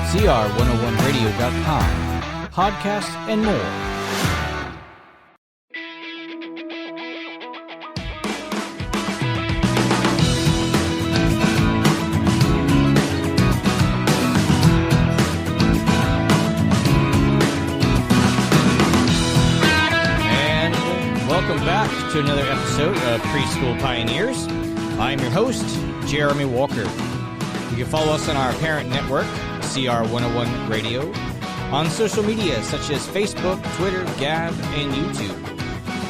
CR101radio.com, podcasts, and more. Welcome back to another episode of Preschool Pioneers. I'm your host, Jeremy Walker. You can follow us on our parent network, CR101 Radio, on social media such as Facebook, Twitter, Gab, and YouTube.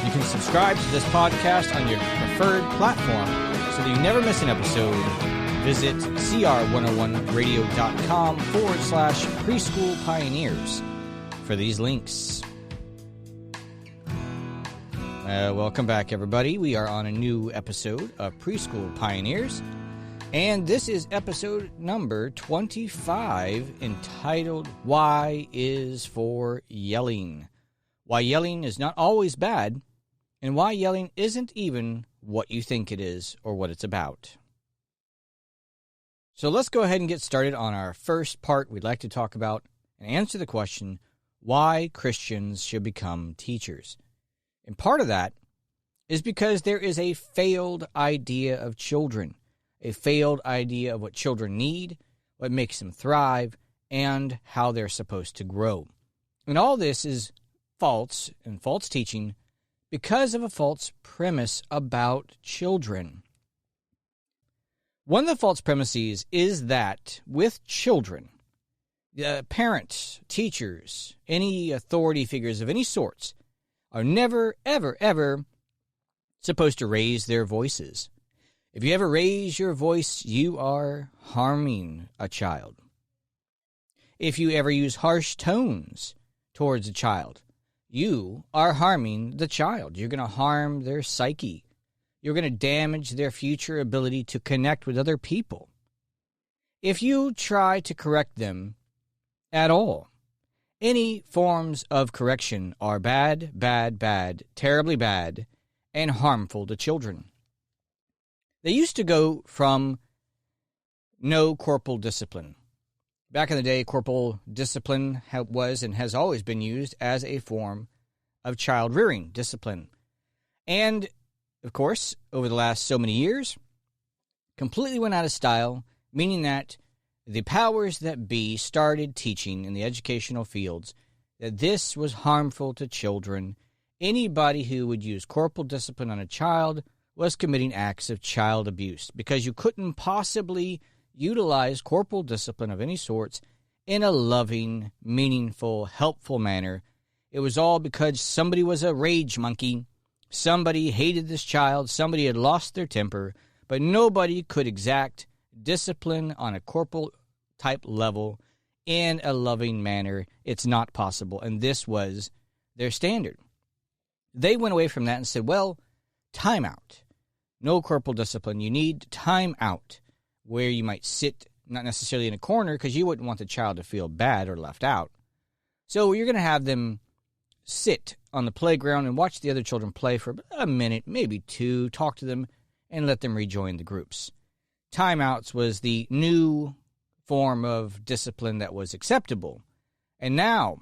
You can subscribe to this podcast on your preferred platform so that you never miss an episode. Visit cr101radio.com/preschool pioneers for these links. Welcome back, everybody. We are on a new episode of Preschool Pioneers, and this is episode number 25, entitled Y is for Yelling. Why yelling is not always bad, and why yelling isn't even what you think it is or what it's about. So let's go ahead and get started on our first part. We'd like to talk about and answer the question, why Christians should become teachers. And part of that is because there is a failed idea of children, a failed idea of what children need, what makes them thrive, and how they're supposed to grow. And all this is false and false teaching because of a false premise about children. One of the false premises is that with children, parents, teachers, any authority figures of any sorts are never, ever, ever supposed to raise their voices. If you ever raise your voice, you are harming a child. If you ever use harsh tones towards a child, you are harming the child. You're going to harm their psyche. You're going to damage their future ability to connect with other people. If you try to correct them at all, any forms of correction are bad, bad, bad, terribly bad, and harmful to children. They used to go from no corporal discipline. Back in the day, corporal discipline was and has always been used as a form of child rearing discipline. And, of course, over the last so many years, completely went out of style, meaning that the powers that be started teaching in the educational fields that this was harmful to children. Anybody who would use corporal discipline on a child was committing acts of child abuse, because you couldn't possibly utilize corporal discipline of any sorts in a loving, meaningful, helpful manner. It was all because somebody was a rage monkey, somebody hated this child, somebody had lost their temper, but nobody could exact discipline on a corporal type level in a loving manner. It's not possible, and this was their standard. They went away from that and said, well, time out. No corporal discipline. You need time out, where you might sit, not necessarily in a corner, because you wouldn't want the child to feel bad or left out. So you're going to have them sit on the playground and watch the other children play for a minute, maybe two, talk to them, and let them rejoin the groups. Timeouts was the new form of discipline that was acceptable. And now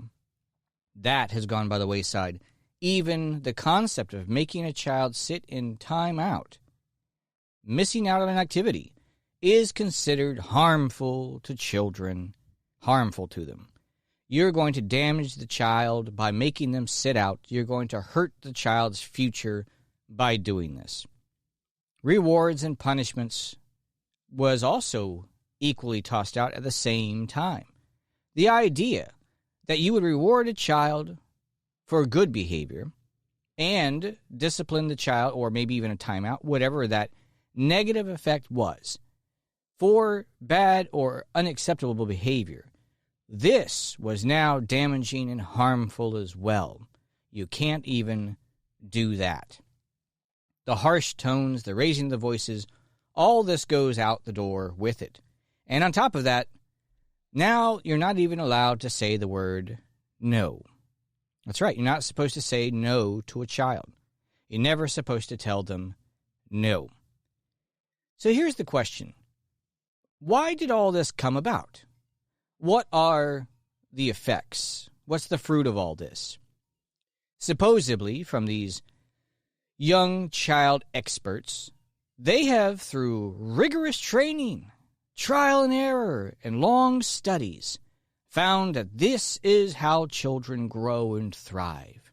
that has gone by the wayside. Even the concept of making a child sit in timeout, missing out on an activity, is considered harmful to children, harmful to them. You're going to damage the child by making them sit out. You're going to hurt the child's future by doing this. Rewards and punishments was also equally tossed out at the same time. The idea that you would reward a child for good behavior and discipline the child, or maybe even a timeout, whatever that negative effect was, for bad or unacceptable behavior, this was now damaging and harmful as well. You can't even do that. The harsh tones, the raising the voices, all this goes out the door with it. And on top of that, now you're not even allowed to say the word no. That's right, you're not supposed to say no to a child. You're never supposed to tell them no. So here's the question. Why did all this come about? what are the effects? What's the fruit of all this? Supposedly, from these young child experts, they have, through rigorous training, trial and error, and long studies, found that this is how children grow and thrive.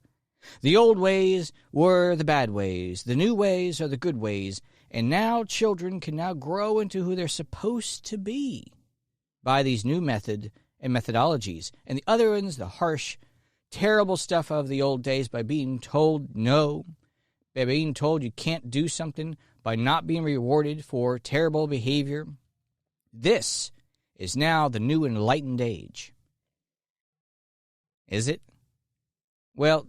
The old ways were the bad ways, the new ways are the good ways, and now children can now grow into who they're supposed to be by these new method and methodologies. And the other ones, the harsh, terrible stuff of the old days, by being told no, by being told you can't do something, by not being rewarded for terrible behavior. This is now the new enlightened age. Is it? Well,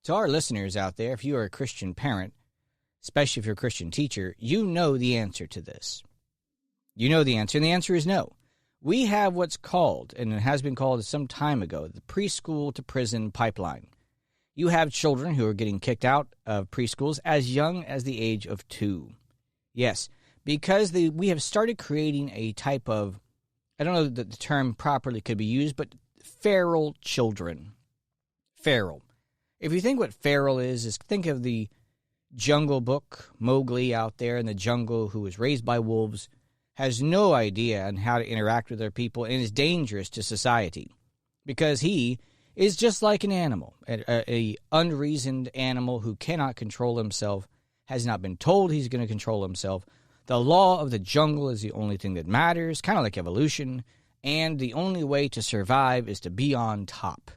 to our listeners out there, if you are a Christian parent, especially if you're a Christian teacher, you know the answer to this. You know the answer, and the answer is no. We have what's called, and it has been called some time ago, the preschool to prison pipeline. You have children who are getting kicked out of preschools as young as the age of 2. Yes, because we have started creating a type of, I don't know that the term properly could be used, but feral children. Feral. If you think what feral is think of the Jungle Book, Mowgli out there in the jungle who was raised by wolves, has no idea on how to interact with other people, and is dangerous to society because he is just like an animal, a unreasoned animal who cannot control himself, has not been told he's going to control himself. The law of the jungle is the only thing that matters, kind of like evolution, and the only way to survive is to be on top.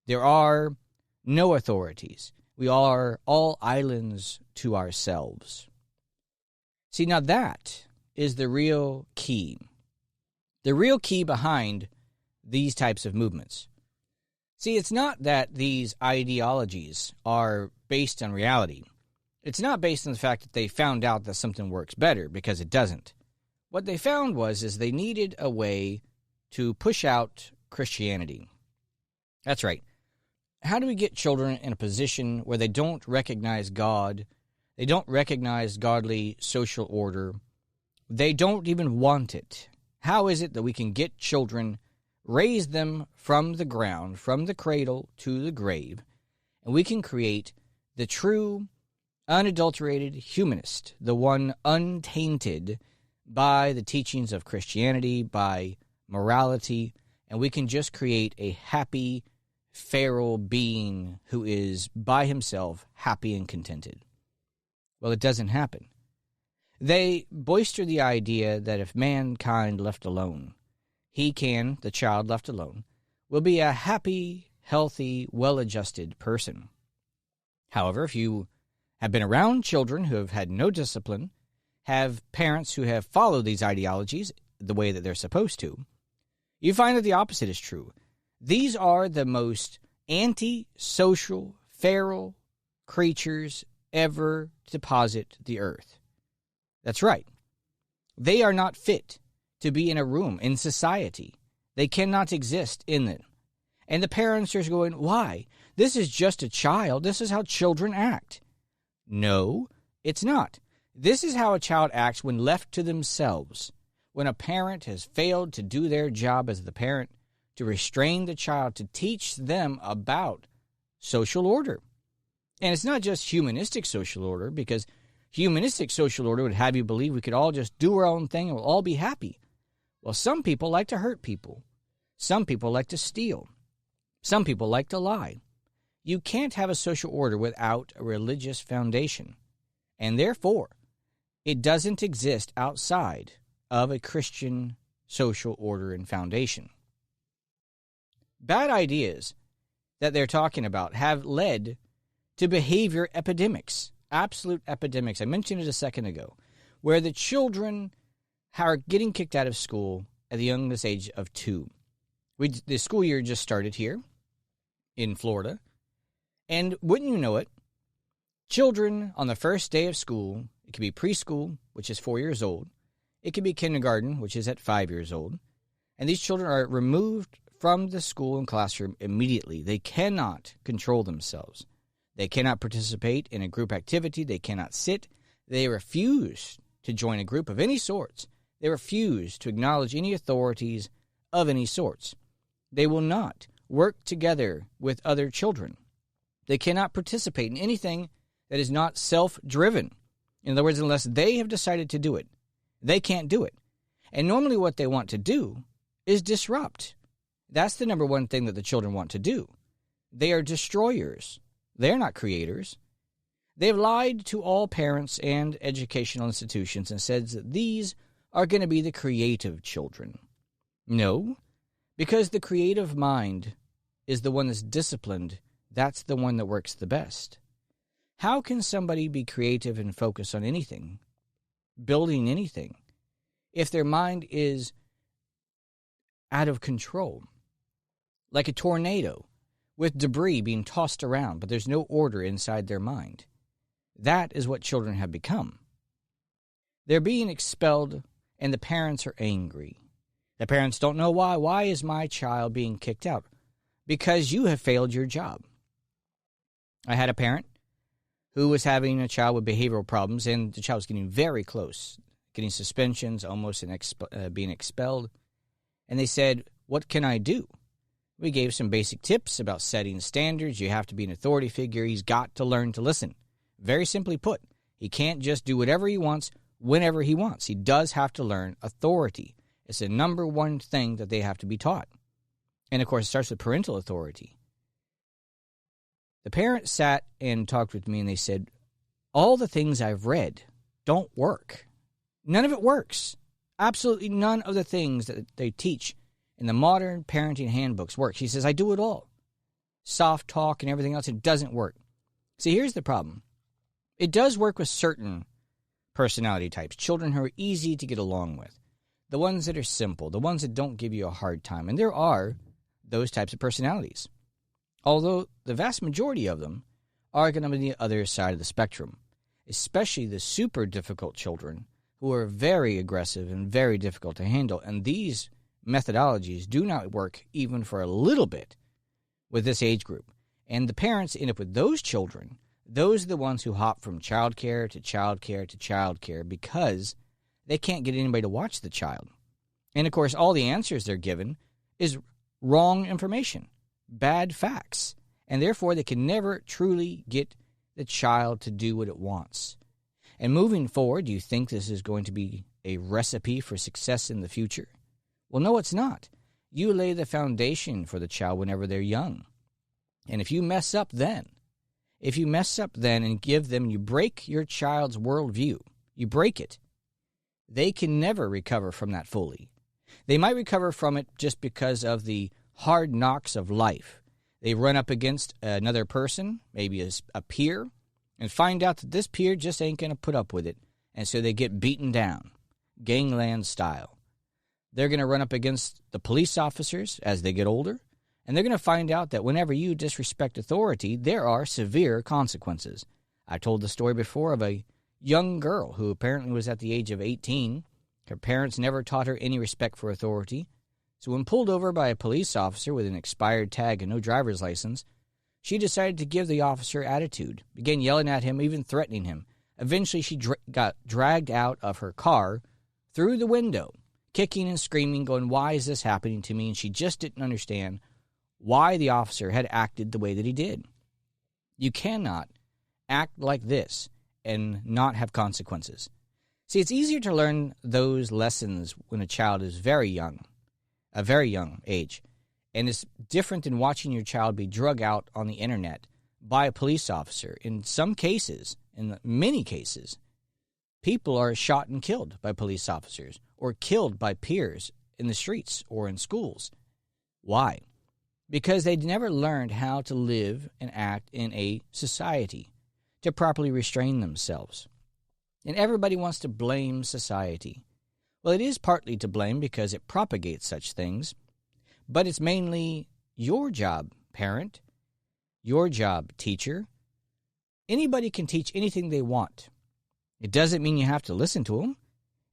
There are no authorities. We are all islands to ourselves. See, now that is the real key. The real key behind these types of movements. See, it's not that these ideologies are based on reality. It's not based on the fact that they found out that something works better, because it doesn't. What they found is they needed a way to push out Christianity. That's right. How do we get children in a position where they don't recognize God, they don't recognize godly social order, they don't even want it? How is it that we can get children, raise them from the ground, from the cradle to the grave, and we can create the true, unadulterated humanist, the one untainted by the teachings of Christianity, by morality, and we can just create a happy, feral being who is by himself happy and contented? Well, it doesn't happen. They boister the idea that if mankind left alone, the child left alone, will be a happy, healthy, well-adjusted person. However, if you have been around children who have had no discipline, have parents who have followed these ideologies the way that they're supposed to, you find that the opposite is true. These are the most anti-social, feral creatures ever to posit the earth. That's right. They are not fit to be in a room, in society. They cannot exist in it. And the parents are going, why? This is just a child. This is how children act. No, it's not. This is how a child acts when left to themselves. When a parent has failed to do their job as the parent, to restrain the child, to teach them about social order. And it's not just humanistic social order, because humanistic social order would have you believe we could all just do our own thing and we'll all be happy. Well, some people like to hurt people. Some people like to steal. Some people like to lie. You can't have a social order without a religious foundation. And therefore, it doesn't exist outside of a Christian social order and foundation. Bad ideas that they're talking about have led to behavior epidemics, absolute epidemics. I mentioned it a second ago, where the children are getting kicked out of school at the youngest age of 2. The school year just started here in Florida, and wouldn't you know it, children on the first day of school, it could be preschool, which is 4 years old, it could be kindergarten, which is at 5 years old, and these children are removed from the school and classroom immediately. They cannot control themselves. They cannot participate in a group activity. They cannot sit. They refuse to join a group of any sorts. They refuse to acknowledge any authorities of any sorts. They will not work together with other children. They cannot participate in anything that is not self-driven. In other words, unless they have decided to do it, they can't do it. And normally what they want to do is disrupt. That's the number one thing that the children want to do. They are destroyers. They're not creators. They've lied to all parents and educational institutions and said that these are going to be the creative children. No, because the creative mind is the one that's disciplined. That's the one that works the best. How can somebody be creative and focus on anything, building anything, if their mind is out of control? Like a tornado with debris being tossed around, but there's no order inside their mind. That is what children have become. They're being expelled, and the parents are angry. The parents don't know why. Why is my child being kicked out? Because you have failed your job. I had a parent who was having a child with behavioral problems, and the child was getting very close, getting suspensions, almost being expelled. And they said, what can I do? We gave some basic tips about setting standards. You have to be an authority figure. He's got to learn to listen. Very simply put, he can't just do whatever he wants whenever he wants. He does have to learn authority. It's the number one thing that they have to be taught. And, of course, it starts with parental authority. The parent sat and talked with me, and they said, all the things I've read don't work. None of it works. Absolutely none of the things that they teach in the modern parenting handbooks work. He says, I do it all. Soft talk and everything else, it doesn't work. See, here's the problem. It does work with certain personality types, children who are easy to get along with, the ones that are simple, the ones that don't give you a hard time. And there are those types of personalities. Although the vast majority of them are going to be the other side of the spectrum, especially the super difficult children who are very aggressive and very difficult to handle. And these methodologies do not work even for a little bit with this age group. And the parents end up with those children. Those are the ones who hop from child care to child care to child care because they can't get anybody to watch the child. And, of course, all the answers they're given is wrong information, bad facts, and therefore they can never truly get the child to do what it wants. And moving forward, do you think this is going to be a recipe for success in the future? Well, no, it's not. You lay the foundation for the child whenever they're young. And if you mess up then and give them, you break your child's worldview, you break it, they can never recover from that fully. They might recover from it just because of the hard knocks of life. They run up against another person, maybe a peer, and find out that this peer just ain't going to put up with it. And so they get beaten down, gangland style. They're going to run up against the police officers as they get older, and they're going to find out that whenever you disrespect authority, there are severe consequences. I told the story before of a young girl who apparently was at the age of 18. Her parents never taught her any respect for authority. So when pulled over by a police officer with an expired tag and no driver's license, she decided to give the officer attitude, began yelling at him, even threatening him. Eventually, she got dragged out of her car through the window, kicking and screaming, going, why is this happening to me? And she just didn't understand why the officer had acted the way that he did. You cannot act like this and not have consequences. See, it's easier to learn those lessons when a child is very young, a very young age. And it's different than watching your child be drug out on the internet by a police officer. In some cases, in many cases, people are shot and killed by police officers or killed by peers in the streets or in schools. Why? Because they never learned how to live and act in a society, to properly restrain themselves. And everybody wants to blame society. Well, it is partly to blame because it propagates such things, but it's mainly your job, parent, your job, teacher. Anybody can teach anything they want. It doesn't mean you have to listen to them.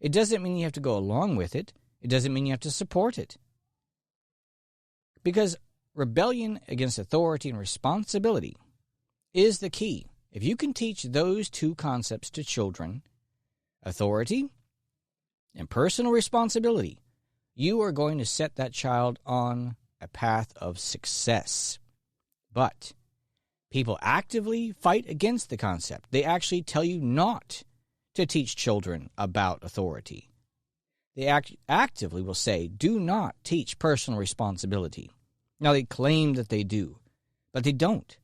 It doesn't mean you have to go along with it. It doesn't mean you have to support it. Because rebellion against authority and responsibility is the key. If you can teach those two concepts to children, authority and personal responsibility, you are going to set that child on a path of success. But people actively fight against the concept. They actually tell you not to teach children about authority. They actively will say, do not teach personal responsibility. Now, they claim that they do, but they don't,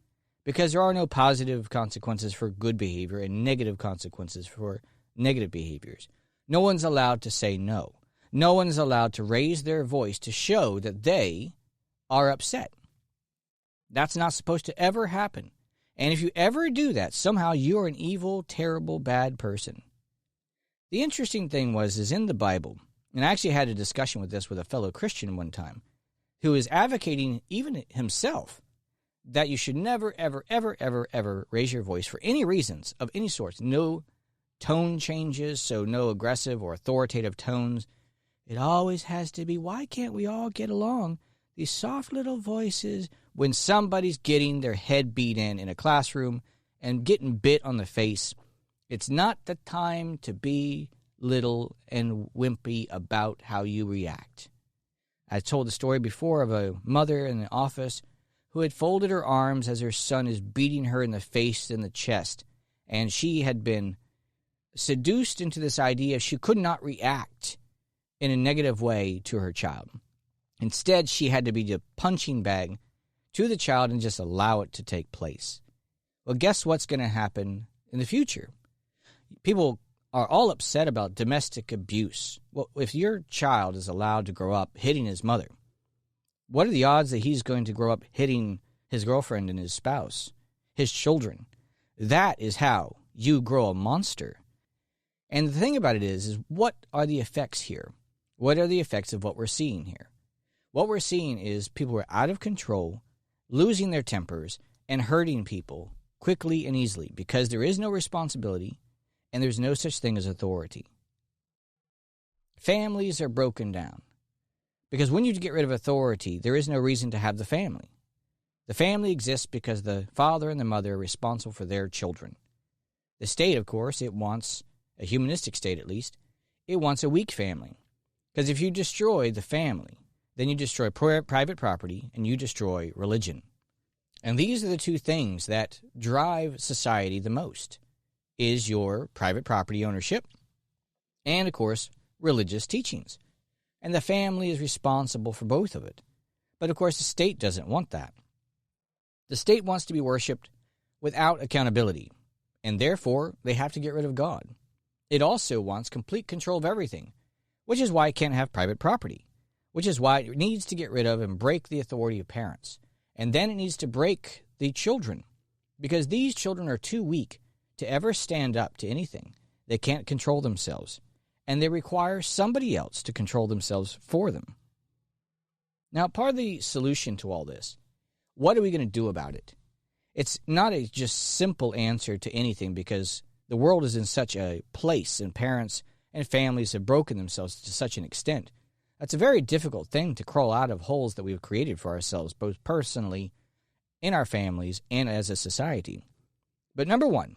because there are no positive consequences for good behavior and negative consequences for negative behaviors. No one's allowed to say no. No one's allowed to raise their voice to show that they are upset. That's not supposed to ever happen. And if you ever do that, somehow you're an evil, terrible, bad person. The interesting thing is in the Bible, and I actually had a discussion with this with a fellow Christian one time, who is advocating, even himself, that you should never, ever, ever, ever, ever raise your voice for any reasons of any sort. No tone changes, so no aggressive or authoritative tones. It always has to be, why can't we all get along? These soft little voices when somebody's getting their head beat in a classroom and getting bit on the face. It's not the time to be little and wimpy about how you react. I told the story before of a mother in the office who had folded her arms as her son is beating her in the face and the chest, and she had been seduced into this idea she could not react in a negative way to her child. Instead, she had to be the punching bag to the child and just allow it to take place. Well, guess what's going to happen in the future? People are all upset about domestic abuse. Well, if your child is allowed to grow up hitting his mother, what are the odds that he's going to grow up hitting his girlfriend and his spouse, his children? That is how you grow a monster. And the thing about it is what are the effects here? What are the effects of what we're seeing here? What we're seeing is people who are out of control, losing their tempers, and hurting people quickly and easily because there is no responsibility and there's no such thing as authority. Families are broken down because when you get rid of authority, there is no reason to have the family. The family exists because the father and the mother are responsible for their children. The state, of course, it wants, a humanistic state at least, it wants a weak family. Because if you destroy the family, then you destroy private property and you destroy religion. And these are the two things that drive society the most, is your private property ownership and, of course, religious teachings. And the family is responsible for both of it. But, of course, the state doesn't want that. The state wants to be worshipped without accountability, and therefore they have to get rid of God. It also wants complete control of everything, which is why it can't have private property, which is why it needs to get rid of and break the authority of parents. And then it needs to break the children, because these children are too weak to ever stand up to anything. They can't control themselves, and they require somebody else to control themselves for them. Now, part of the solution to all this, what are we going to do about it? It's not a just simple answer to anything, because the world is in such a place, and parents and families have broken themselves to such an extent. That's a very difficult thing to crawl out of holes that we've created for ourselves, both personally, in our families, and as a society. But number one,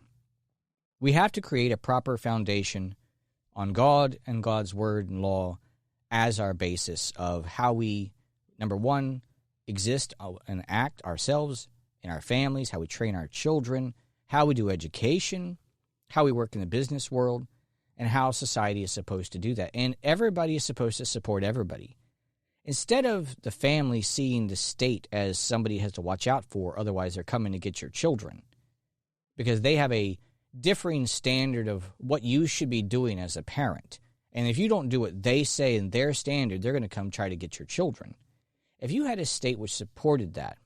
we have to create a proper foundation on God and God's word and law as our basis of how we, number one, exist and act ourselves in our families, how we train our children, how we do education, how we work in the business world, and how society is supposed to do that. And everybody is supposed to support everybody. Instead of the family seeing the state as somebody has to watch out for, otherwise they're coming to get your children, because they have a differing standard of what you should be doing as a parent. And if you don't do what they say in their standard, they're going to come try to get your children. If you had a state which supported that,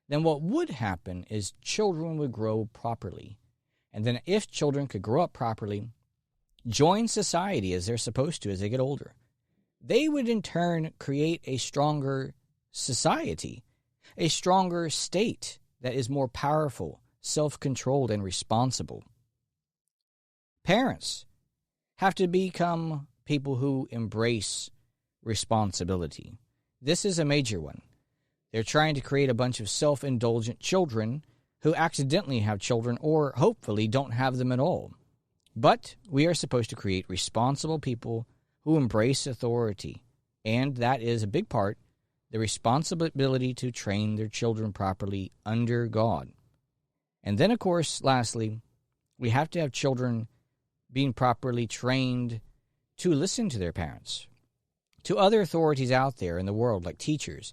then what would happen is children would grow properly. And then if children could grow up properly, join society as they're supposed to as they get older, they would in turn create a stronger society, a stronger state that is more powerful, self-controlled, and responsible. Parents have to become people who embrace responsibility. This is a major one. They're trying to create a bunch of self-indulgent children who accidentally have children or hopefully don't have them at all. But we are supposed to create responsible people who embrace authority And that is a big part, the responsibility to train their children properly under God. And then, of course, lastly, we have to have children being properly trained to listen to their parents, to other authorities out there in the world, like teachers,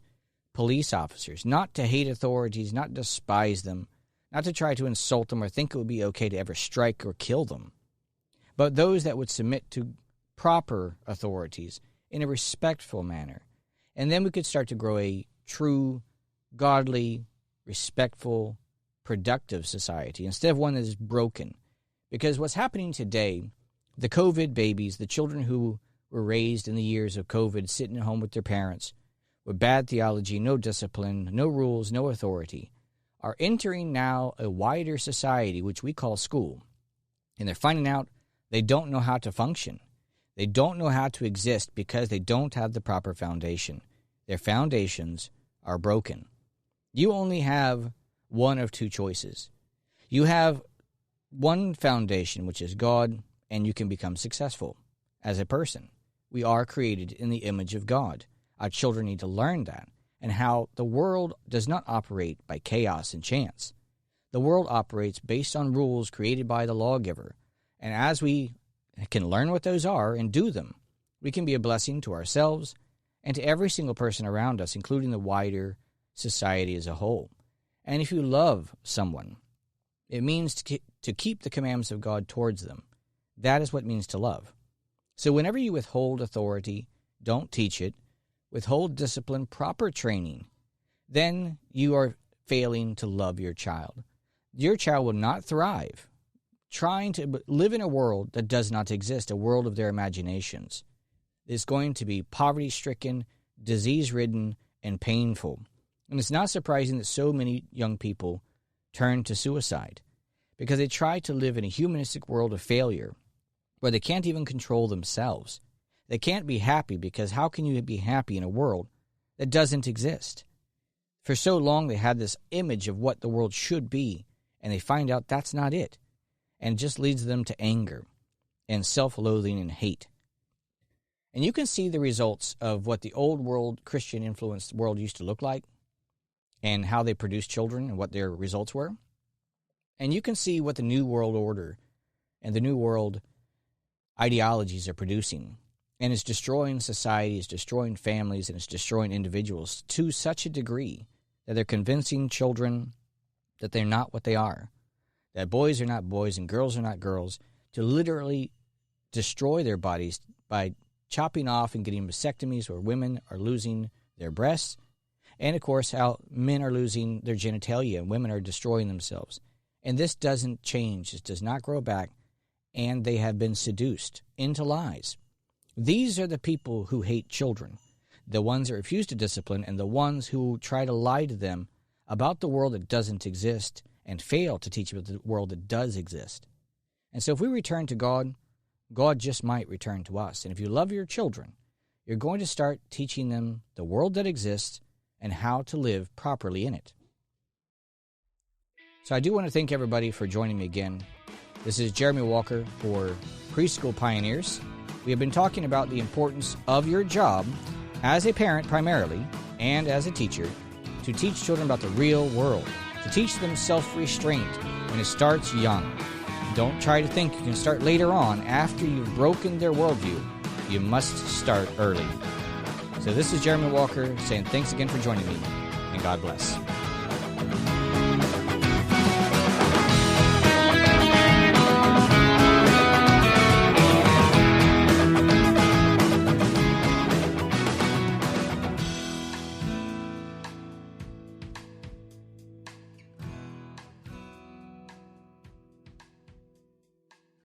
police officers, not to hate authorities, not to despise them, not to try to insult them or think it would be okay to ever strike or kill them, but those that would submit to proper authorities in a respectful manner. And then we could start to grow a true, godly, respectful, productive society instead of one that is broken. Because what's happening today, the COVID babies, the children who were raised in the years of COVID, sitting at home with their parents, with bad theology, no discipline, no rules, no authority, are entering now a wider society, which we call school. And they're finding out they don't know how to function. They don't know how to exist because they don't have the proper foundation. Their foundations are broken. You only have one of two choices. You have one foundation, which is God, and you can become successful as a person. We are created in the image of God. Our children need to learn that, and how the world does not operate by chaos and chance. The world operates based on rules created by the lawgiver. And as we can learn what those are and do them, we can be a blessing to ourselves and to every single person around us, including the wider society as a whole. And if you love someone, it means to keep the commandments of God towards them. That is what it means to love. So whenever you withhold authority, don't teach it, withhold discipline, proper training, then you are failing to love your child. Your child will not thrive trying to live in a world that does not exist, a world of their imaginations. It's going to be poverty-stricken, disease-ridden, and painful. And it's not surprising that so many young people turn to suicide because they try to live in a humanistic world of failure where they can't even control themselves. They can't be happy because how can you be happy in a world that doesn't exist? For so long they had this image of what the world should be, and they find out that's not it. And it just leads them to anger and self-loathing and hate. And you can see the results of what the old world, Christian-influenced world used to look like and how they produced children and what their results were. And you can see what the New World Order and the New World ideologies are producing. And it's destroying society, it's destroying families, and it's destroying individuals to such a degree that they're convincing children that they're not what they are, that boys are not boys and girls are not girls, to literally destroy their bodies by chopping off and getting vasectomies where women are losing their breasts, and of course how men are losing their genitalia and women are destroying themselves. And this doesn't change. It does not grow back, and they have been seduced into lies. These are the people who hate children, the ones that refuse to discipline, and the ones who try to lie to them about the world that doesn't exist and fail to teach about the world that does exist. And so if we return to God, God just might return to us. And if you love your children, you're going to start teaching them the world that exists and how to live properly in it. So I do want to thank everybody for joining me again. This is Jeremy Walker for Preschool Pioneers. We have been talking about the importance of your job as a parent primarily and as a teacher to teach children about the real world, to teach them self-restraint when it starts young. Don't try to think you can start later on after you've broken their worldview. You must start early. So this is Jeremy Walker saying thanks again for joining me, and God bless.